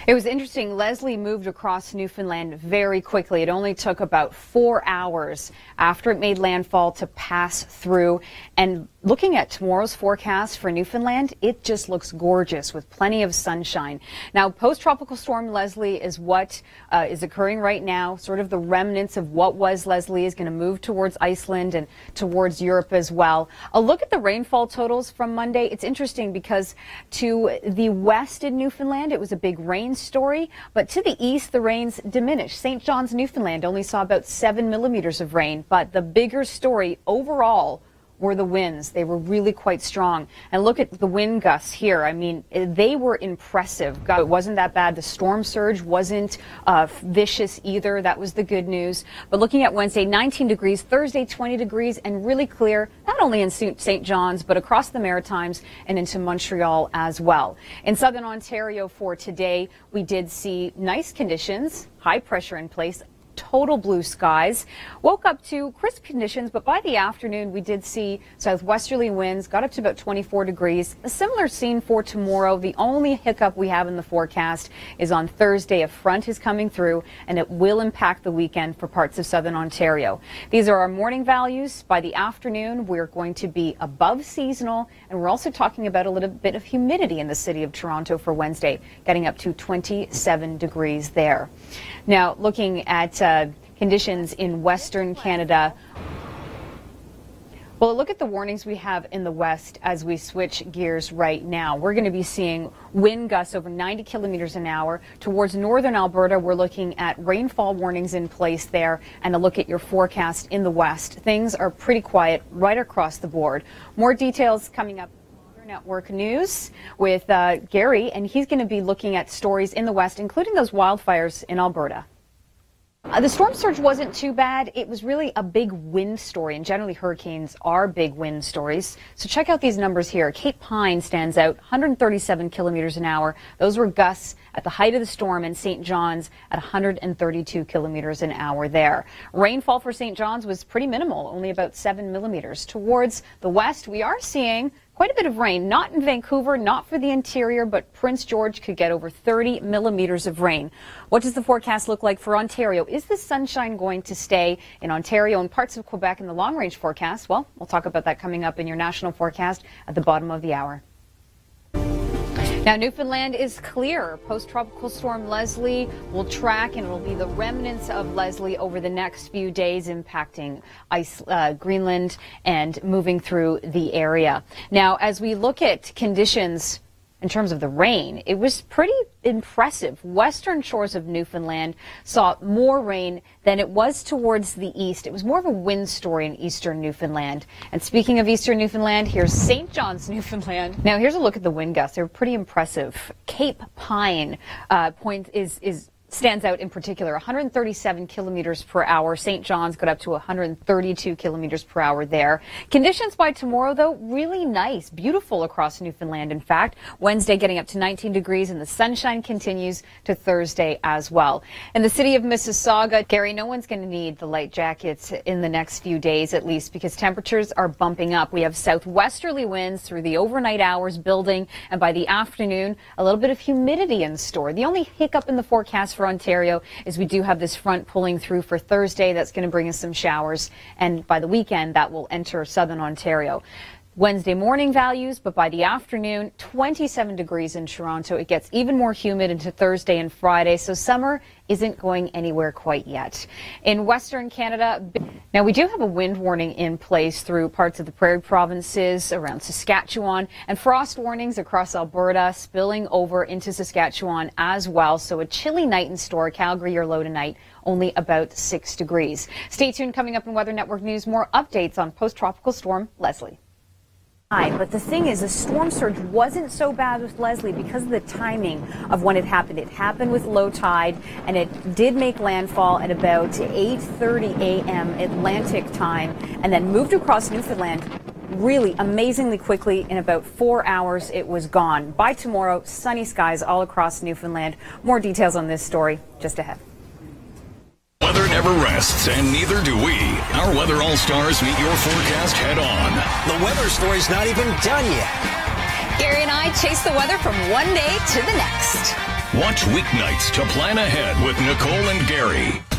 It was interesting. Leslie moved across Newfoundland very quickly. It only took about 4 hours after it made landfall to pass through. And looking at tomorrow's forecast for Newfoundland, it just looks gorgeous with plenty of sunshine. Now, post-tropical storm Leslie is what is occurring right now. Sort of the remnants of what was Leslie is going to move towards Iceland and towards Europe as well. A look at the rainfall totals from Monday. It's interesting because to the west in Newfoundland, it was a big rain story, but to the east, the rains diminished. St. John's, Newfoundland only saw about 7 millimeters of rain, but the bigger story overall were the winds. They were really quite strong. And look at the wind gusts here. I mean, they were impressive. It wasn't that bad. The storm surge wasn't vicious either. That was the good news. But looking at Wednesday, 19 degrees, Thursday, 20 degrees, and really clear, not only in St. John's, but across the Maritimes and into Montreal as well. In southern Ontario for today, we did see nice conditions, high pressure in place, total blue skies. Woke up to crisp conditions, but by the afternoon we did see southwesterly winds, got up to about 24 degrees. A similar scene for tomorrow. The only hiccup we have in the forecast is on Thursday. A front is coming through and it will impact the weekend for parts of southern Ontario. These are our morning values. By the afternoon we're going to be above seasonal, and we're also talking about a little bit of humidity in the city of Toronto for Wednesday, getting up to 27 degrees there. Now, looking at conditions in Western Canada. Well, look at the warnings we have in the west as we switch gears right now. We're going to be seeing wind gusts over 90 kilometers an hour. Towards northern Alberta, we're looking at rainfall warnings in place there. And a look at your forecast in the west. Things are pretty quiet right across the board. More details coming up. Network News with Gary, and he's going to be looking at stories in the west, including those wildfires in Alberta. The storm surge wasn't too bad. It was really a big wind story, and generally hurricanes are big wind stories. So check out these numbers here. Cape Pine stands out, 137 kilometers an hour. Those were gusts at the height of the storm, and St. John's at 132 kilometers an hour there. Rainfall for St. John's was pretty minimal, only about 7 millimeters. Towards the west, we are seeing quite a bit of rain, not in Vancouver, not for the interior, but Prince George could get over 30 millimeters of rain. What does the forecast look like for Ontario? Is the sunshine going to stay in Ontario and parts of Quebec in the long-range forecast? Well, we'll talk about that coming up in your national forecast at the bottom of the hour. Now, Newfoundland is clear. Post-tropical storm Leslie will track, and it will be the remnants of Leslie over the next few days, impacting Greenland and moving through the area. Now, as we look at conditions in terms of the rain, it was pretty impressive. Western shores of Newfoundland saw more rain than it was towards the east. It was more of a wind story in eastern Newfoundland. And speaking of eastern Newfoundland, here's St. John's, Newfoundland. Now, here's a look at the wind gusts. They're pretty impressive. Cape Pine stands out in particular, 137 kilometers per hour. St. John's got up to 132 kilometers per hour there. Conditions by tomorrow, though, really nice, beautiful across Newfoundland. In fact, Wednesday getting up to 19 degrees, and the sunshine continues to Thursday as well. In the city of Mississauga, Gary, no one's going to need the light jackets in the next few days, at least, because temperatures are bumping up. We have southwesterly winds through the overnight hours building, and by the afternoon, a little bit of humidity in store. The only hiccup in the forecast for Ontario is we do have this front pulling through for Thursday. That's going to bring us some showers, and by the weekend that will enter southern Ontario. Wednesday morning values, but by the afternoon, 27 degrees in Toronto. It gets even more humid into Thursday and Friday, so summer isn't going anywhere quite yet. In Western Canada, now we do have a wind warning in place through parts of the Prairie provinces, around Saskatchewan, and frost warnings across Alberta, spilling over into Saskatchewan as well. So a chilly night in store. Calgary, your low tonight, only about 6 degrees. Stay tuned. Coming up in Weather Network News, more updates on post-tropical storm Leslie. But the thing is, the storm surge wasn't so bad with Leslie because of the timing of when it happened. It happened with low tide, and it did make landfall at about 8:30 a.m. Atlantic time, and then moved across Newfoundland really amazingly quickly. In about 4 hours, it was gone. By tomorrow, sunny skies all across Newfoundland. More details on this story just ahead. Weather never rests, and neither do we. Our Weather All-Stars meet your forecast head-on. The weather story's not even done yet. Gary and I chase the weather from one day to the next. Watch weeknights to plan ahead with Nicole and Gary.